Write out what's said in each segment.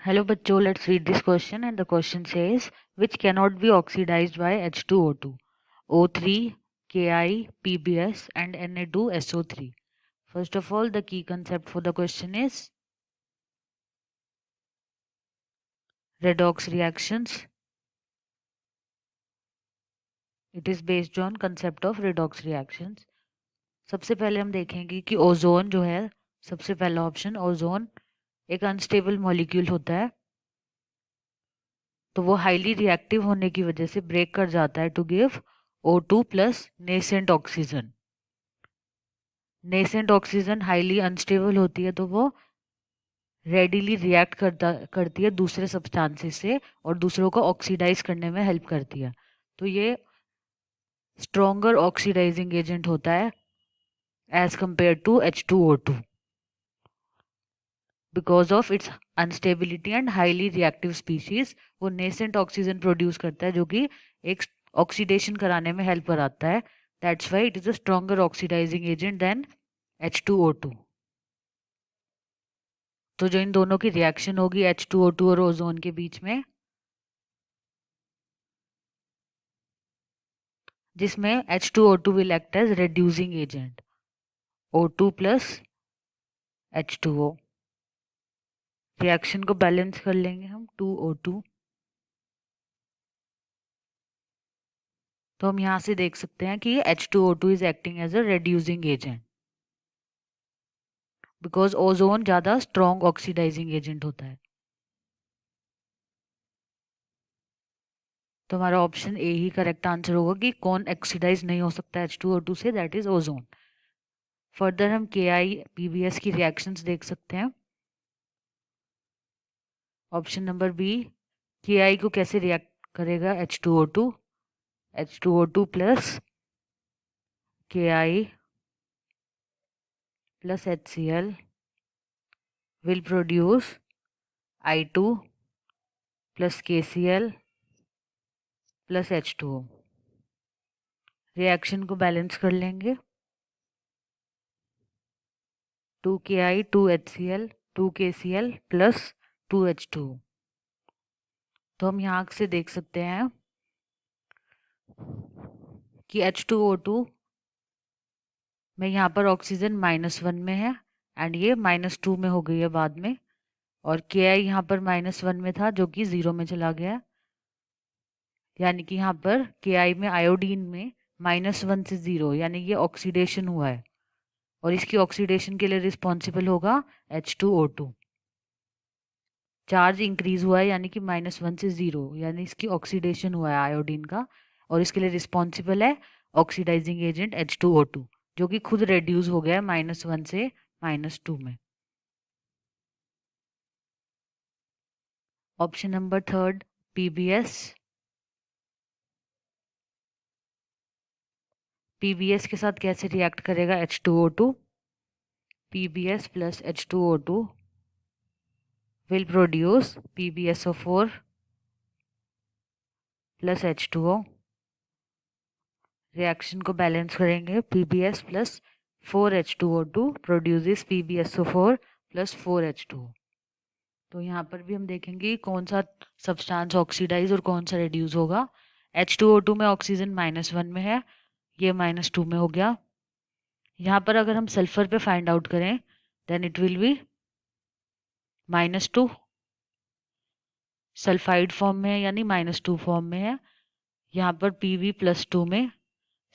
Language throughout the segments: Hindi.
Hello बच्चों, let's read this question and the question says which cannot be oxidized by H2O2, O3, Ki, PbS and Na2SO3. First of all, the key concept for the question is redox reactions. It is based on concept of redox reactions. सबसे पहले हम देखेंगे कि ओजोन जो है, सबसे पहला ऑप्शन ओजोन एक अनस्टेबल मॉलिक्यूल होता है, तो वो हाईली रिएक्टिव होने की वजह से ब्रेक कर जाता है to give O2 plus nascent oxygen. Nascent oxygen highly unstable होती है, तो वो रेडिली रिएक्ट करती है दूसरे सब्सटेंसेस से और दूसरों को ऑक्सीडाइज करने में हेल्प करती है। तो ये स्ट्रॉन्गर ऑक्सीडाइजिंग एजेंट होता है as compare to H2O2 because of its unstability and highly reactive species. वो नेसेंट ऑक्सीजन प्रोड्यूस करता है जो कि एक ऑक्सीडेशन कराने में हेल्प कराता है। That's why it is a stronger oxidising agent than H2O2। तो जो इन दोनों की रिएक्शन होगी H2O2 और ओजोन के बीच में, जिसमें H2O2 will act as reducing agent, O2 plus H2O। Reaction को बैलेंस कर लेंगे हम 2O2। तो हम यहाँ से देख सकते हैं कि H2O2 is acting as a reducing agent because ozone ज़्यादा स्ट्रॉन्ग ऑक्सीडाइजिंग एजेंट होता है। तो हमारा option A he correct answer होगा कि कौन ऑक्सीडाइज नहीं हो सकता H2O2 से, दैट इज ओजोन। फर्दर हम KI-PbS की रिएक्शंस देख सकते हैं। ऑप्शन नंबर बी, KI को कैसे रिएक्ट करेगा H2O2, H2O2 plus Ki plus HCl will produce I2 plus KCl plus H2O। Reaction को बैलेंस कर लेंगे 2Ki 2HCl 2KCl plus 2H2O। तो हम यहाँ से देख सकते हैं कि H2O2 में यहाँ पर ऑक्सीजन -1 में है एंड ये -2 में हो गई है बाद में, और Ki यहाँ पर -1 में था जो कि 0 में चला गया, यानी कि यहाँ पर Ki में आयोडीन में -1 से 0 यानी ये ऑक्सीडेशन हुआ है और इसकी ऑक्सीडेशन के लिए रिस्पॉन्सिबल होगा H2O2। चार्ज इंक्रीज हुआ है यानी कि -1 से 0 यानी इसकी ऑक्सीडेशन हुआ है आयोडीन का, और इसके लिए रिस्पॉन्सिबल है ऑक्सीडाइजिंग एजेंट H2O2 जो कि खुद रेड्यूस हो गया है -1 से -2 में। Option number third PbS। PbS के साथ कैसे रिएक्ट करेगा H2O2? PbS plus H2O2 will produce PbSO4 plus H2O। Reaction को बैलेंस करेंगे PbS plus 4H2O2 produces PbSO4 plus 4H2O। तो यहाँ पर भी हम देखेंगे कौन सा सब्सटेंस ऑक्सीडाइज और कौन सा रिड्यूस होगा। H2O2 में ऑक्सीजन -1 में है, ये -2 में हो गया। यहाँ पर अगर हम सल्फर पे फाइंड आउट करें then it will be -2, sulphide form में है यानी -2 फॉर्म में है। यहाँ पर Pb+2 में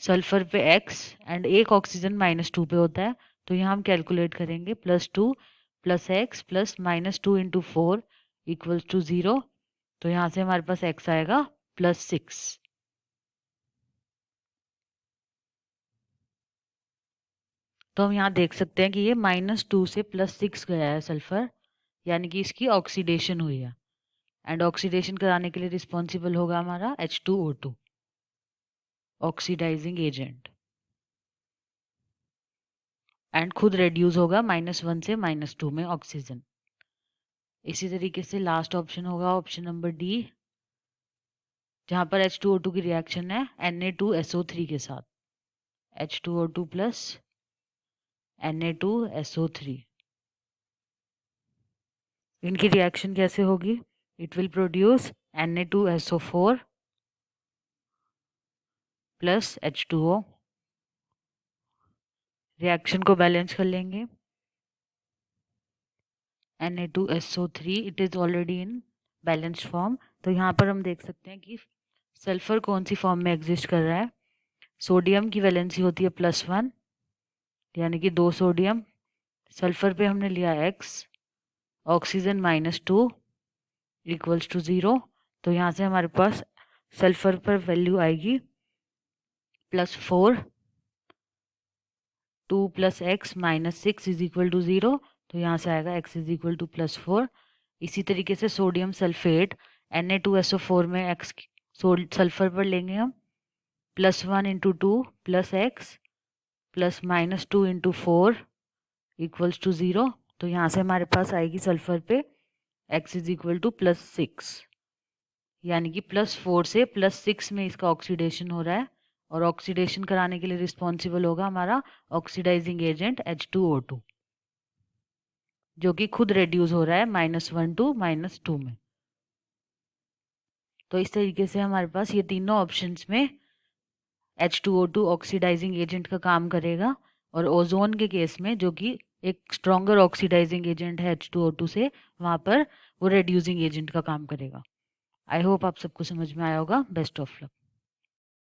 सल्फर पे X एंड एक ऑक्सीजन -2 पे होता है, तो यहाँ हम कैलकुलेट करेंगे +2 + X + -2 × 4 = 0। तो यहाँ से हमारे पास X आएगा +6। तो हम यहाँ देख सकते हैं कि ये -2 से +6 गया है सल्फर, यानी कि इसकी ऑक्सीडेशन हुई है एंड ऑक्सीडेशन कराने के लिए रिस्पॉन्सिबल होगा हमारा H2O2 ऑक्सीडाइजिंग एजेंट, एंड खुद रेड्यूस होगा -1 से -2 में ऑक्सीजन। इसी तरीके से लास्ट ऑप्शन होगा ऑप्शन नंबर डी, जहाँ पर H2O2 की रिएक्शन है Na2SO3 के साथ, H2O2 plus Na2SO3। इनकी रिएक्शन कैसे होगी? It will produce Na2SO4 plus H2O। Reaction को बैलेंस कर लेंगे। Na2SO3 it is already in balanced form. तो यहाँ पर हम देख सकते हैं कि सल्फर कौन सी फॉर्म में एग्जिस्ट कर रहा है। सोडियम की वैलेंसी होती है +1, यानी कि 2 सोडियम। सल्फर पे हमने लिया X, ऑक्सीजन -2 इक्वल्स टू 0। तो यहाँ से हमारे पास सल्फर पर वैल्यू आएगी +4, 2 + x -6 इज इक्वल टू 0। तो यहाँ से आएगा x इज इक्वल टू +4। इसी तरीके से सोडियम सल्फेट Na2SO4 में x सल्फर पर लेंगे हम +1 × 2 + x +-2 × 4 इक्वल्स टू 0। तो यहाँ से हमारे पास आएगी सल्फर पे x इज इक्वल टू +6, यानी कि +4 से +6 में इसका ऑक्सीडेशन हो रहा है। और ऑक्सीडेशन कराने के लिए रिस्पॉन्सिबल होगा हमारा ऑक्सीडाइजिंग एजेंट H2O2, जो कि खुद रेड्यूस हो रहा है -1 टू -2 में। तो इस तरीके से हमारे पास ये तीनों ऑप्शंस में H2O2 ऑक्सीडाइजिंग एजेंट का काम करेगा। और ओजोन के केस में, जो कि एक स्ट्रॉन्गर ऑक्सीडाइजिंग एजेंट है H2O2 से, वहाँ पर वो रेड्यूसिंग एजेंट का काम करेगा। आई होप आप सबको समझ में आया होगा। Best of luck.